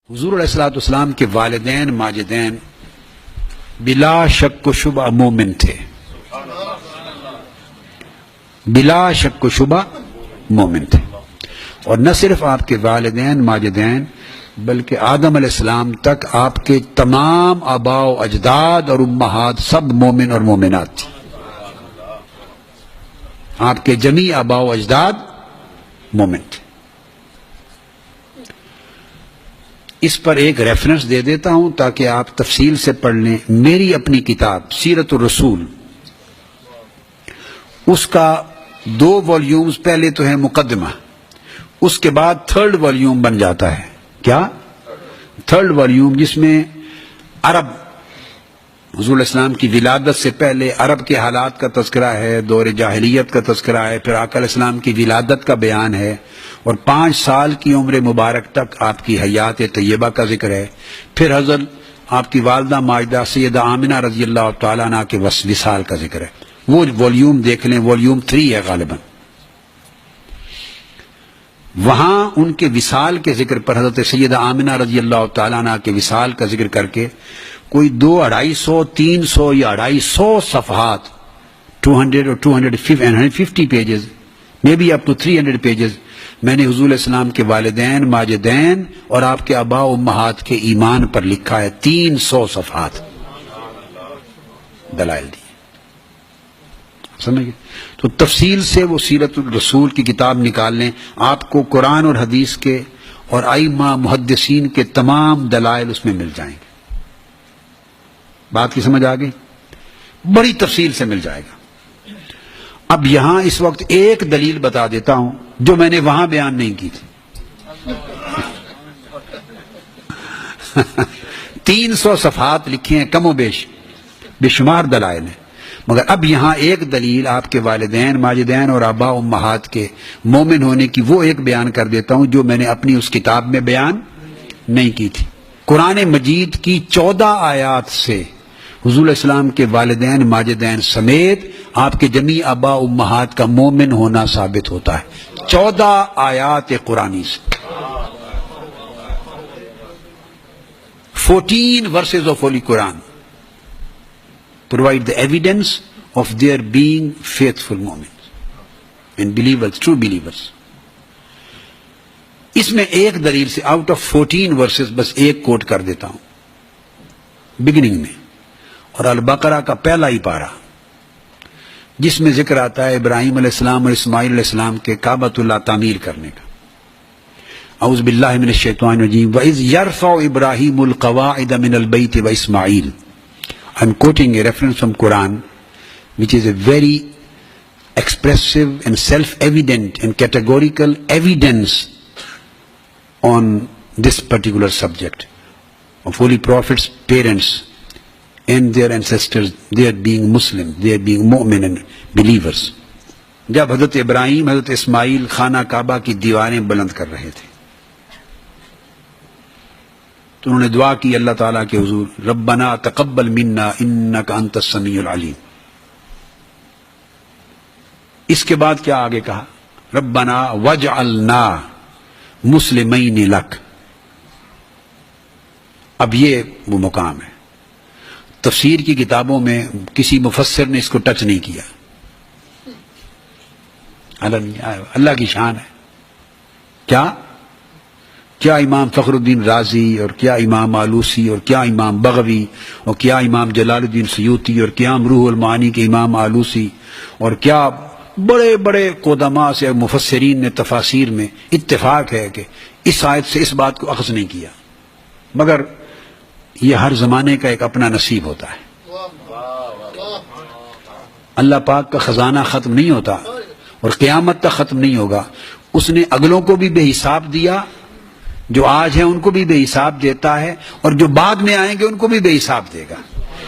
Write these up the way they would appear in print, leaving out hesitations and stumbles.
حضور علیہ الصلوۃ والسلام کے والدین ماجدین بلا شک و شبہ مومن تھے، بلا شک و شبہ مومن تھے، اور نہ صرف آپ کے والدین ماجدین بلکہ آدم علیہ السلام تک آپ کے تمام آباء و اجداد اور امہات سب مومن اور مومنات تھے۔ آپ کے جمیع آباء و اجداد مومن تھے۔ اس پر ایک ریفرنس دے دیتا ہوں تاکہ آپ تفصیل سے پڑھ لیں۔ میری اپنی کتاب سیرت الرسول، اس کا 2 والیومز، پہلے تو ہے مقدمہ، اس کے بعد 3rd والیوم بن جاتا ہے۔ کیا 3rd والیوم، جس میں عرب، حضور علیہ السلام کی ولادت سے پہلے عرب کے حالات کا تذکرہ ہے، دور جاہلیت کا تذکرہ ہے، پھر آقا علیہ السلام کی ولادت کا بیان ہے، اور 5 سال کی عمر مبارک تک آپ کی حیات طیبہ کا ذکر ہے، پھر حضرت آپ کی والدہ ماجدہ سیدہ آمنہ رضی اللہ تعالیٰ عنہ کے وصال کا ذکر ہے۔ وہ والیوم دیکھ لیں، والیوم 3 ہے غالباً۔ وہاں ان کے وصال کے ذکر پر حضرت سیدہ آمنہ رضی اللہ تعالیٰ عنہ کے وصال کا ذکر کر کے کوئی 200، 250، 300 یا 250 صفحات، 200 اور 250 pages, may be up to 300 pages, میں نے حضور علیہ السلام کے والدین ماجدین اور آپ کے آباء و امہات کے ایمان پر لکھا ہے۔ 300 صفحات دلائل دی، سمجھ گئے؟ تو تفصیل سے وہ سیرت الرسول کی کتاب نکال لیں، آپ کو قرآن اور حدیث کے اور ائمہ محدثین کے تمام دلائل اس میں مل جائیں گے۔ بات کی سمجھ آ گئی؟ بڑی تفصیل سے مل جائے گا۔ اب یہاں اس وقت ایک دلیل بتا دیتا ہوں جو میں نے وہاں بیان نہیں کی تھی۔ 300 صفحات لکھے ہیں، کم و بیش بے شمار دلائل ہیں، مگر اب یہاں ایک دلیل آپ کے والدین ماجدین اور آباء و امہات کے مومن ہونے کی وہ ایک بیان کر دیتا ہوں جو میں نے اپنی اس کتاب میں بیان نہیں کی تھی۔ قرآن مجید کی 14 آیات سے حضور علیہ السلام کے والدین ماجدین سمیت آپ کے جمیع آباء و امہات کا مومن ہونا ثابت ہوتا ہے۔ 14 آیات قرآنی سے، 14 verses of Holy Quran provide the evidence of their being faithful moments and believers, true believers۔ اس میں ایک دلیل سے آؤٹ آف 14 verses بس ایک کوٹ کر دیتا ہوں بگننگ میں، اور البقرہ کا پہلا ہی پارہ، جس میں ذکر آتا ہے ابراہیم علیہ السلام اور اسماعیل علیہ السلام کے کعبۃ اللہ تعمیر کرنے کا۔ اعوذ باللہ من الشیطان الرجیم، وَإِذْ يَرْفَعُ إِبْرَاهِيمُ الْقَوَاعِدَ مِنَ الْبَيْتِ وَإِسْمَاعِيلُ۔ I'm quoting a reference from Quran which is a very expressive and self-evident and categorical evidence on this particular subject of Holy Prophet's parents and their ancestors, they are being Muslim, they are being mu'min and believers۔ جب حضرت ابراہیم حضرت اسماعیل خانہ کعبہ کی دیواریں بلند کر رہے تھے تو انہوں نے دعا کی اللہ تعالیٰ کے حضور، ربنا تقبل منا انک انت السمیع العلیم۔ اس کے بعد کیا آگے کہا؟ ربنا وجعلنا مسلمین لک۔ اب یہ وہ مقام ہے، تفسیر کی کتابوں میں کسی مفسر نے اس کو ٹچ نہیں کیا، اللہ کی شان ہے۔ کیا امام فخر الدین رازی اور کیا امام آلوسی اور کیا امام بغوی اور کیا امام جلال الدین سیوطی اور کیا روح المعانی کے امام آلوسی اور کیا بڑے بڑے قدماء سے مفسرین نے تفاسیر میں اتفاق ہے کہ اس آیت سے اس بات کو اخذ نہیں کیا، مگر یہ ہر زمانے کا ایک اپنا نصیب ہوتا ہے۔ اللہ پاک کا خزانہ ختم نہیں ہوتا اور قیامت تک ختم نہیں ہوگا۔ اس نے اگلوں کو بھی بے حساب دیا، جو آج ہیں ان کو بھی بے حساب دیتا ہے، اور جو بعد میں آئیں گے ان کو بھی بے حساب دے گا۔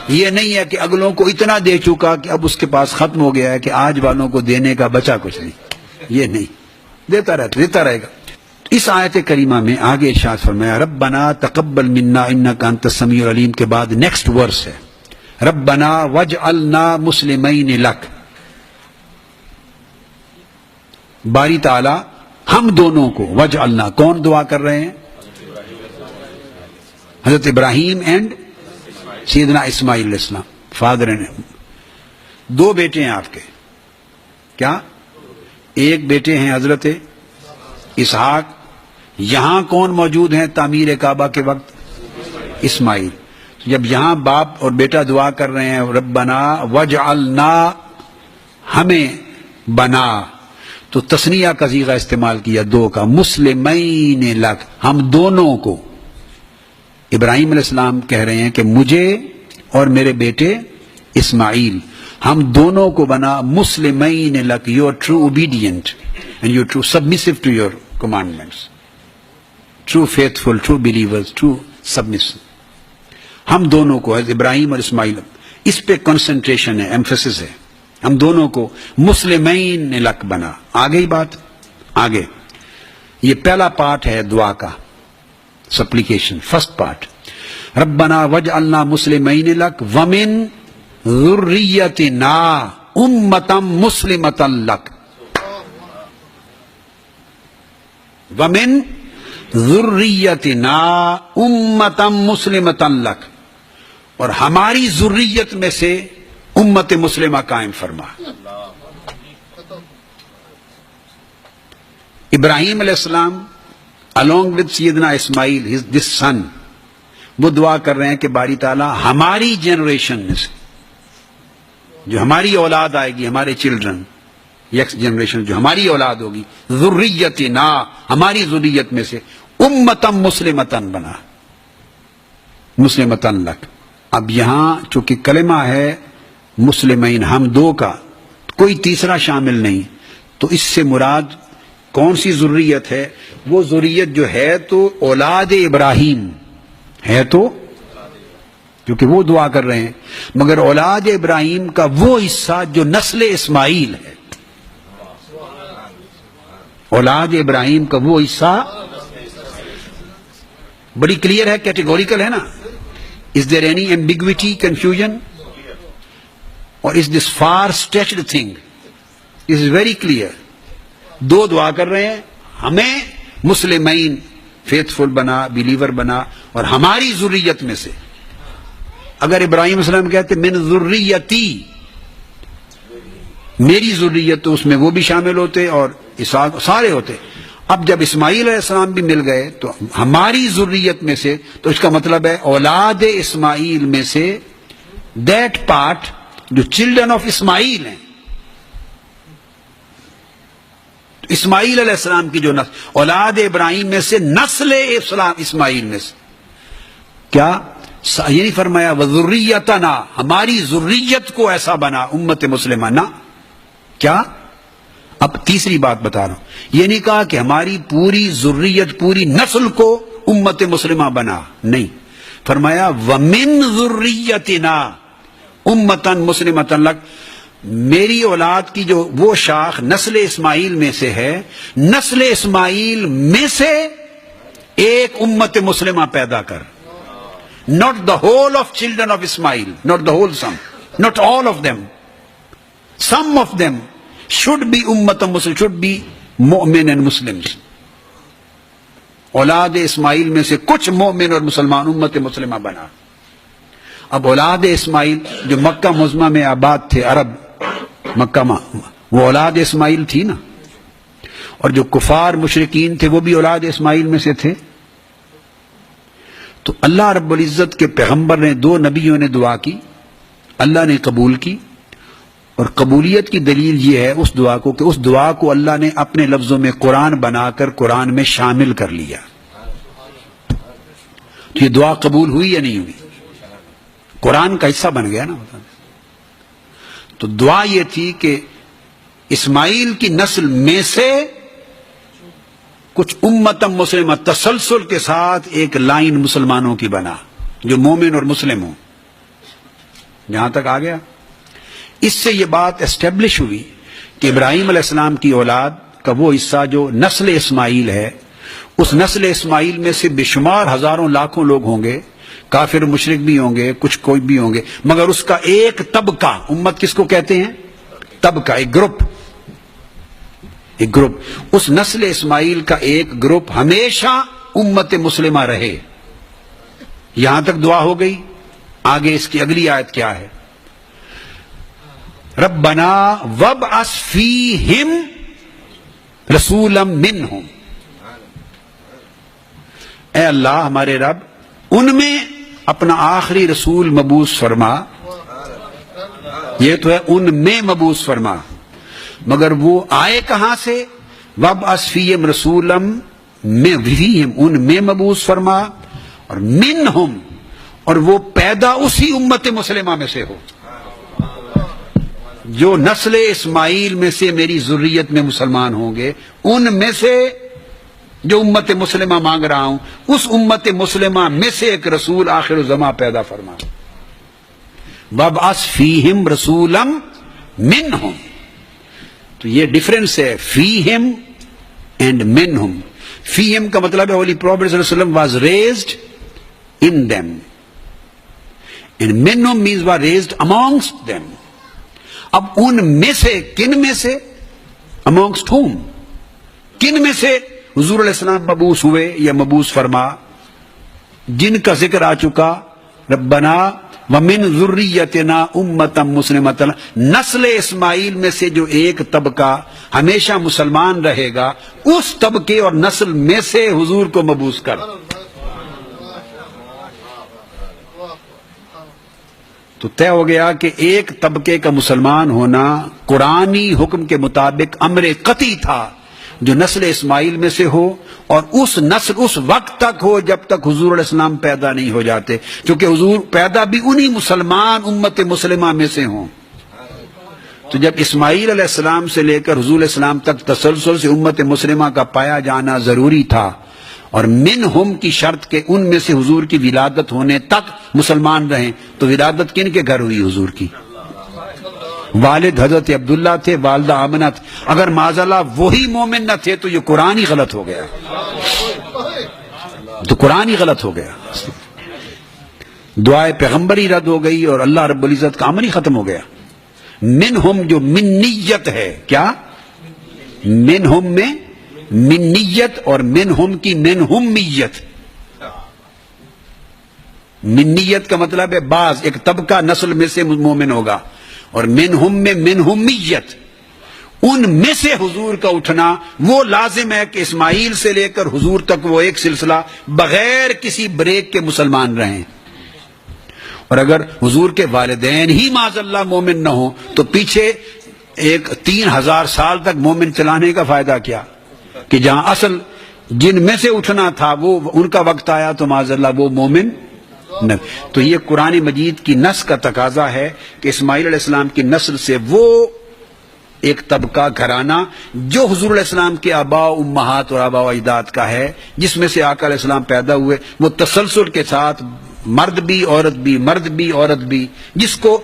یہ نہیں ہے کہ اگلوں کو اتنا دے چکا کہ اب اس کے پاس ختم ہو گیا ہے کہ آج والوں کو دینے کا بچا کچھ نہیں، یہ نہیں، دیتا رہے گا۔ اس آیت کریمہ میں آگے ارشاد فرمایا ربنا تقبل منا انک انت السمیع العلیم کے بعد نیکسٹ ورس ہے ربنا وجعلنا مسلمین لک۔ باری تعالی ہم دونوں کو، وجعلنا، کون دعا کر رہے ہیں؟ حضرت ابراہیم اینڈ سیدنا اسماعیل علیہ السلام، فادر اینڈ۔ دو بیٹے ہیں آپ کے، کیا؟ ایک بیٹے ہیں حضرت اسحاق، یہاں کون موجود ہیں تعمیر کعبہ کے وقت؟ اسماعیل۔ جب یہاں باپ اور بیٹا دعا کر رہے ہیں ربنا وجعلنا، ہمیں بنا، تو تثنیہ کا صیغہ استعمال کیا دو کا، مسلمین لک، ہم دونوں کو۔ ابراہیم علیہ السلام کہہ رہے ہیں کہ مجھے اور میرے بیٹے اسماعیل، ہم دونوں کو بنا مسلمین لک، you are true obedient and you are true submissive to your commandments, true faithful, true believers, true submissive. ہم دونوں کو، ابراہیم اور اسماعیل، اس پہ کنسنٹریشن ہے، ایمفیسس ہے، ہم دونوں کو مسلمین لک بنا۔ آگے ہی بات، آگے یہ پہلا پارٹ ہے دعا کا، سپلیکیشن، فرسٹ پارٹ، ربنا وجعلنا مسلمین لک ومن ذریتنا امتا مسلمتا لک، ومن ذریتنا امتا مسلمتا لک، اور ہماری ذریت میں سے امت مسلمہ قائم فرما۔ ابراہیم علیہ السلام along with سیدنا اسماعیل this son، وہ دعا کر رہے ہیں کہ باری تعالیٰ ہماری جنریشن میں سے، جو ہماری اولاد آئے گی، ہمارے چلڈرن، یکس جنریشن جو ہماری اولاد ہوگی، ذریتنا، ہماری ذریت میں سے امتم مسلمتن بنا، مسلمتن لک۔ اب یہاں چونکہ کلمہ ہے مسلمین، ہم دو کا، کوئی تیسرا شامل نہیں، تو اس سے مراد کون سی ذریت ہے؟ وہ ذریت جو ہے تو اولاد ابراہیم ہے، تو کیونکہ وہ دعا کر رہے ہیں، مگر اولاد ابراہیم کا وہ حصہ جو نسل اسماعیل ہے، اولاد ابراہیم کا وہ حصہ بڑی کلیئر ہے، کیٹیگوریکل ہے نا۔ Is there any ambiguity, confusion? Or is this far-stretched thing? This is very clear. دو دعا کر رہے ہیں، ہمیں مسلمین فیتھفل بنا، بلیور بنا، اور ہماری ذریت میں سے۔ اگر ابراہیم علیہ السلام کہتے من ذریتی، میری ذریت، تو اس میں وہ بھی شامل ہوتے اور اسحاق سارے ہوتے۔ اب جب اسماعیل علیہ السلام بھی مل گئے تو ہماری ذریت میں سے، تو اس کا مطلب ہے اولاد اسماعیل میں سے دیٹ پارٹ جو چلڈرن آف اسماعیل ہیں، اسماعیل علیہ السلام کی جو نسل، اولاد ابراہیم میں سے نسل اسماعیل میں سے، کیا یہ نہیں فرمایا وذریتنا، ہماری ذریت کو ایسا بنا امت مسلمہ، نہ کیا؟ اب تیسری بات بتا رہا ہوں، یہ نہیں کہا کہ ہماری پوری ذریت، پوری نسل کو امت مسلمہ بنا، نہیں، فرمایا ومن ذریتنا امتن مسلمتن لک، میری اولاد کی جو وہ شاخ نسل اسماعیل میں سے ہے، نسل اسماعیل میں سے ایک امت مسلمہ پیدا کر، not the whole of children of Ismail, not the whole sum, not all of them, some of them should be ummat muslim, should be mu'min and Muslims۔ اولاد اسماعیل میں سے کچھ مومن اور مسلمان امت مسلمہ بنا۔ اب اولاد اسماعیل جو مکہ معظمہ میں آباد تھے، عرب مکہ میں، وہ اولاد اسماعیل تھی نا، اور جو کفار مشرکین تھے وہ بھی اولاد اسماعیل میں سے تھے۔ تو اللہ رب العزت کے پیغمبر نے، دو نبیوں نے دعا کی، اللہ نے قبول کی، اور قبولیت کی دلیل یہ ہے اس دعا کو کہ اس دعا کو اللہ نے اپنے لفظوں میں قرآن بنا کر قرآن میں شامل کر لیا۔ تو یہ دعا قبول ہوئی یا نہیں ہوئی؟ قرآن کا حصہ بن گیا نا۔ تو دعا یہ تھی کہ اسماعیل کی نسل میں سے کچھ امت مسلمہ تسلسل کے ساتھ ایک لائن مسلمانوں کی بنا جو مومن اور مسلم ہوں۔ یہاں تک آ گیا؟ اس سے یہ بات اسٹیبلش ہوئی کہ ابراہیم علیہ السلام کی اولاد کا وہ حصہ جو نسل اسماعیل ہے، اس نسل اسماعیل میں سے بے شمار ہزاروں لاکھوں لوگ ہوں گے، کافر مشرک بھی ہوں گے، کچھ کوئی بھی ہوں گے، مگر اس کا ایک طبقہ، امت کس کو کہتے ہیں؟ طبقہ، ایک گروپ، ایک گروپ، اس نسل اسماعیل کا ایک گروپ ہمیشہ امت مسلمہ رہے، یہاں تک دعا ہو گئی. آگے اس کی اگلی آیت کیا ہے؟ ربنا وابعث فیہم رسولا منہم. اے اللہ ہمارے رب ان میں اپنا آخری رسول مبعوث فرما. یہ تو ہے ان میں مبعوث فرما، مگر وہ آئے کہاں سے؟ وابعث فیہم رسولا فیہم، ان میں مبعوث فرما، اور منہم، اور وہ پیدا اسی امت مسلمہ میں سے ہو جو نسل اسماعیل میں سے میری ذریت میں مسلمان ہوں گے. ان میں سے جو امت مسلمہ مانگ رہا ہوں، اس امت مسلمہ میں سے ایک رسول آخر الزماں پیدا فرما. وابعث فیہم رسولا منہم، تو یہ ڈفرنس ہے فیہم اینڈ منہم. فیہم کا مطلب ہے ہولی پروفیٹ صلی اللہ علیہ وسلم was raised in them, and minhum means was raised amongst them. اب ان میں سے، کن میں سے؟ amongst whom، کن میں سے حضور علیہ السلام مبعوث ہوئے یا مبعوث فرما؟ جن کا ذکر آ چکا، ربنا ومن ذریتنا امتا مسلمتا، نسل اسماعیل میں سے جو ایک طبقہ ہمیشہ مسلمان رہے گا، اس طبقے اور نسل میں سے حضور کو مبعوث کر. تو طے ہو گیا کہ ایک طبقے کا مسلمان ہونا قرآنی حکم کے مطابق امر قطعی تھا، جو نسل اسماعیل میں سے ہو، اور اس نسل اس وقت تک ہو جب تک حضور علیہ السلام پیدا نہیں ہو جاتے، کیونکہ حضور پیدا بھی انہی مسلمان امت مسلمہ میں سے ہوں. تو جب اسماعیل علیہ السلام سے لے کر حضور علیہ السلام تک تسلسل سے امت مسلمہ کا پایا جانا ضروری تھا، اور منہم کی شرط کے ان میں سے حضور کی ولادت ہونے تک مسلمان رہیں. تو ولادت کن کے گھر ہوئی حضور کی؟ والد حضرت عبداللہ تھے، والدہ آمنہ تھے. اگر معاذ اللہ وہی مومن نہ تھے تو یہ قرآن ہی غلط ہو گیا، تو قرآن ہی غلط ہو گیا. دعائے پیغمبر ہی رد ہو گئی اور اللہ رب العزت کا امر ہی ختم ہو گیا. منہم جو منیت ہے، کیا منہم میں منیت، اور منہم کی منہمیت. منیت کا مطلب ہے بعض ایک طبقہ نسل میں سے مومن ہوگا، اور منہم میں منہمیت، ان میں سے حضور کا اٹھنا وہ لازم ہے کہ اسماعیل سے لے کر حضور تک وہ ایک سلسلہ بغیر کسی بریک کے مسلمان رہیں. اور اگر حضور کے والدین ہی معاذ اللہ مومن نہ ہوں تو پیچھے ایک 3000 سال تک مومن چلانے کا فائدہ کیا؟ کہ جہاں اصل جن میں سے اٹھنا تھا وہ ان کا وقت آیا تو معاذ اللہ وہ مومن نہ. تو یہ قرآن مجید کی نص کا تقاضا ہے کہ اسماعیل علیہ السلام کی نسل سے وہ ایک طبقہ گھرانہ جو حضور علیہ السلام کے آباء و امہات اور آباء و اجداد کا ہے، جس میں سے آقا علیہ السلام پیدا ہوئے، وہ تسلسل کے ساتھ مرد بھی عورت بھی، مرد بھی عورت بھی، جس کو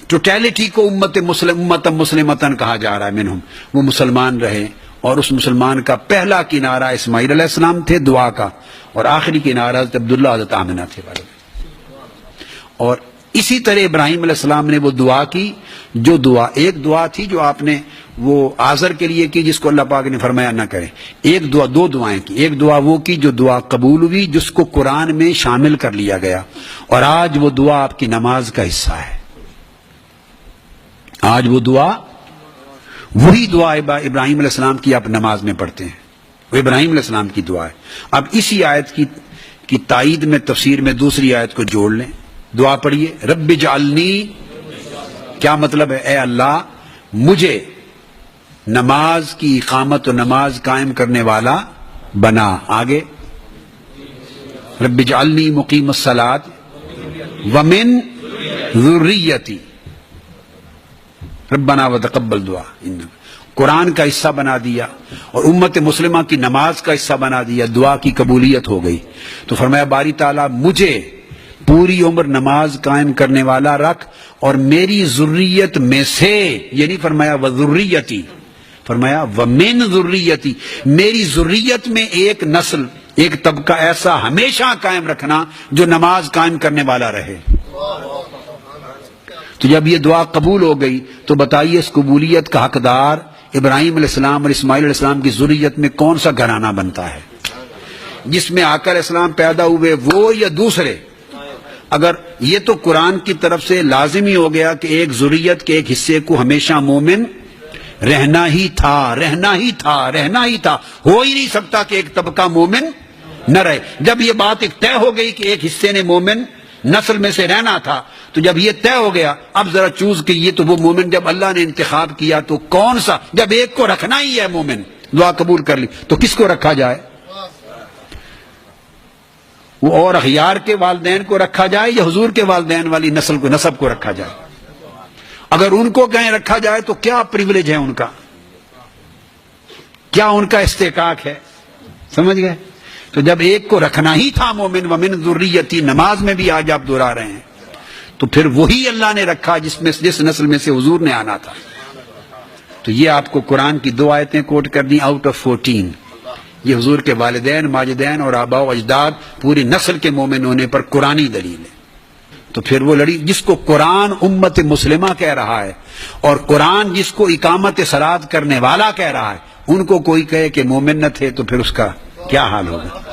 ٹوٹیلٹی کو امت مسلمتن کہا جا رہا ہے، منہم، وہ مسلمان رہے. اور اس مسلمان کا پہلا کنارہ اسماعیل علیہ السلام تھے دعا کا، اور آخری کنارہ حضرت عبداللہ حضرت آمنہ تھے. اور اسی طرح ابراہیم علیہ السلام نے وہ دعا کی، جو دعا ایک دعا تھی جو آپ نے وہ آزر کے لیے کی، جس کو اللہ پاک نے فرمایا نہ کرے. ایک دعا، دو دعائیں کی. ایک دعا وہ کی جو دعا قبول ہوئی، جس کو قرآن میں شامل کر لیا گیا، اور آج وہ دعا آپ کی نماز کا حصہ ہے. آج وہ دعا، وہی دعا ابراہیم علیہ السلام کی آپ نماز میں پڑھتے ہیں، وہ ابراہیم علیہ السلام کی دعا ہے. اب اسی آیت کی تائید میں تفسیر میں دوسری آیت کو جوڑ لیں. دعا پڑھیے، رب اجعلنی، کیا مطلب ہے؟ اے اللہ مجھے نماز کی اقامت و نماز قائم کرنے والا بنا. آگے رب اجعلنی مقیم الصلاۃ ومن ذریتی ربنا وتقبل دعا. قرآن کا حصہ بنا دیا اور امت مسلمہ کی نماز کا حصہ بنا دیا، دعا کی قبولیت ہو گئی. تو فرمایا باری تعالیٰ مجھے پوری عمر نماز قائم کرنے والا رکھ، اور میری ذریت میں سے، یہ نہیں فرمایا وذریتی، فرمایا ومن ذریتی، میری ذریت میں ایک نسل، ایک طبقہ ایسا ہمیشہ قائم رکھنا جو نماز قائم کرنے والا رہے. تو جب یہ دعا قبول ہو گئی تو بتائیے اس قبولیت کا حقدار ابراہیم علیہ السلام اور اسماعیل علیہ السلام کی ذریت میں کون سا گھرانہ بنتا ہے؟ جس میں آقا علیہ السلام پیدا ہوئے وہ یا دوسرے؟ اگر یہ تو قرآن کی طرف سے لازمی ہو گیا کہ ایک ذریت کے ایک حصے کو ہمیشہ مومن رہنا ہی تھا، رہنا ہی تھا، رہنا ہی تھا، ہو ہی نہیں سکتا کہ ایک طبقہ مومن نہ رہے۔ جب یہ بات ایک طے ہو گئی کہ ایک حصے نے مومن نسل میں سے رہنا تھا، تو جب یہ طے ہو گیا اب ذرا چوز کیجیے تو وہ مومن جب اللہ نے انتخاب کیا تو کون سا، جب ایک کو رکھنا ہی ہے مومن، دعا قبول کر لی، تو کس کو رکھا جائے؟ وہ اور اخیار کے والدین کو رکھا جائے یا حضور کے والدین والی نسل کو، نسب کو رکھا جائے؟ اگر ان کو کہیں رکھا جائے تو کیا پریولیج ہے ان کا، کیا ان کا استحقاق ہے؟ سمجھ گئے؟ تو جب ایک کو رکھنا ہی تھا مومن، ومن ذریتی، نماز میں بھی آج آپ دہرا رہے ہیں، تو پھر وہی اللہ نے رکھا جس نسل میں سے حضور نے آنا تھا۔ تو یہ آپ کو قرآن کی 2 آیتیں کوٹ کر دیں آؤٹ آف 14، یہ حضور کے والدین، ماجدین اور آباء و اجداد پوری نسل کے مومن ہونے پر قرآنی دلیل ہے۔ تو پھر وہ لڑی جس کو قرآن امت مسلمہ کہہ رہا ہے اور قرآن جس کو اقامت صلاۃ کرنے والا کہہ رہا ہے، ان کو کوئی کہے کہ مومن نہ تھے تو پھر اس کا کیا حال ہوگا؟